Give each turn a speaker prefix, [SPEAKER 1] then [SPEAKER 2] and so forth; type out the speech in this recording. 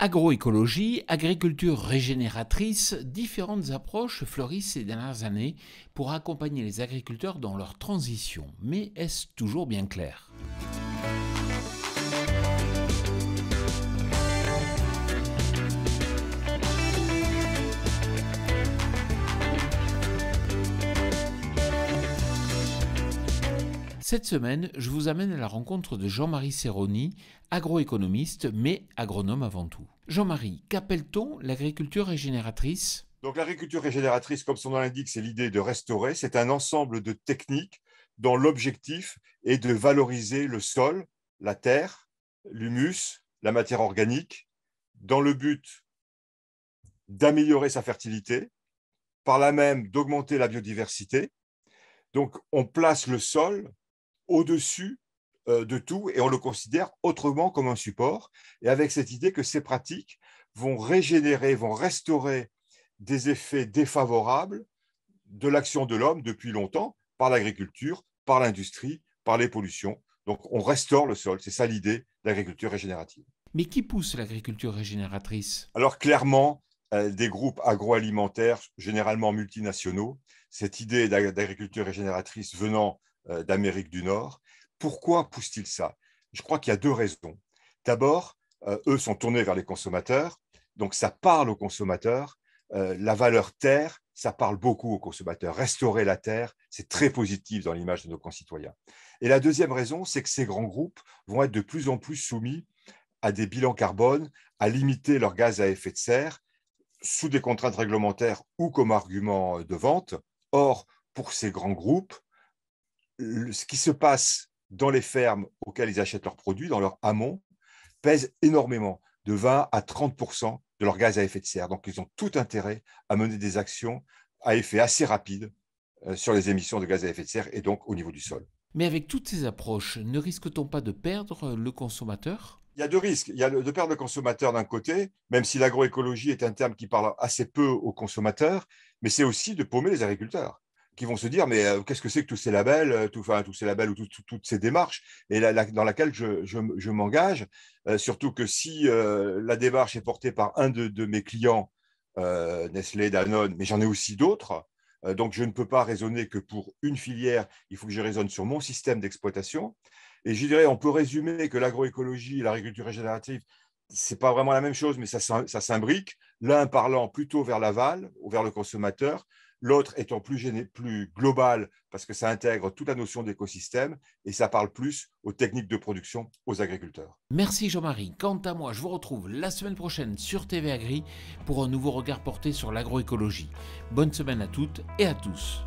[SPEAKER 1] Agroécologie, agriculture régénératrice, différentes approches fleurissent ces dernières années pour accompagner les agriculteurs dans leur transition. Mais est-ce toujours bien clair ? Cette semaine, je vous amène à la rencontre de Jean-Marie Serroni, agroéconomiste, mais agronome avant tout. Jean-Marie, qu'appelle-t-on l'agriculture régénératrice ?
[SPEAKER 2] Donc l'agriculture régénératrice, comme son nom l'indique, c'est l'idée de restaurer. C'est un ensemble de techniques dont l'objectif est de valoriser le sol, la terre, l'humus, la matière organique, dans le but d'améliorer sa fertilité, par là même d'augmenter la biodiversité. Donc on place le sol au-dessus de tout et on le considère autrement comme un support. Et avec cette idée que ces pratiques vont régénérer, vont restaurer des effets défavorables de l'action de l'homme depuis longtemps par l'agriculture, par l'industrie, par les pollutions. Donc on restaure le sol, c'est ça l'idée de l'agriculture régénérative.
[SPEAKER 1] Mais qui pousse l'agriculture régénératrice ?
[SPEAKER 2] Alors clairement, des groupes agroalimentaires, généralement multinationaux, cette idée d'agriculture régénératrice venant d'Amérique du Nord. Pourquoi poussent-ils ça ? Je crois qu'il y a deux raisons. D'abord, eux sont tournés vers les consommateurs, donc ça parle aux consommateurs. La valeur terre, ça parle beaucoup aux consommateurs. Restaurer la terre, c'est très positif dans l'image de nos concitoyens. Et la deuxième raison, c'est que ces grands groupes vont être de plus en plus soumis à des bilans carbone, à limiter leurs gaz à effet de serre sous des contraintes réglementaires ou comme argument de vente. Or, pour ces grands groupes, ce qui se passe dans les fermes auxquelles ils achètent leurs produits, dans leur amont, pèse énormément, de 20 à 30% de leurs gaz à effet de serre. Donc, ils ont tout intérêt à mener des actions à effet assez rapide sur les émissions de gaz à effet de serre et donc au niveau du sol.
[SPEAKER 1] Mais avec toutes ces approches, ne risque-t-on pas de perdre le consommateur ?
[SPEAKER 2] Il y a deux risques. Il y a de perdre le consommateur d'un côté, même si l'agroécologie est un terme qui parle assez peu aux consommateurs, mais c'est aussi de paumer les agriculteurs qui vont se dire mais qu'est-ce que c'est que tous ces labels, tous ces labels ou toutes ces démarches et dans laquelle je m'engage, surtout que si la démarche est portée par un de mes clients, Nestlé, Danone, mais j'en ai aussi d'autres, donc je ne peux pas raisonner que pour une filière, il faut que je raisonne sur mon système d'exploitation. Et je dirais, on peut résumer que l'agroécologie et l'agriculture régénérative, ce n'est pas vraiment la même chose, mais ça s'imbrique, l'un parlant plutôt vers l'aval, ou vers le consommateur, l'autre étant plus global parce que ça intègre toute la notion d'écosystème et ça parle plus aux techniques de production, aux agriculteurs.
[SPEAKER 1] Merci Jean-Marie. Quant à moi, je vous retrouve la semaine prochaine sur TV Agri pour un nouveau regard porté sur l'agroécologie. Bonne semaine à toutes et à tous.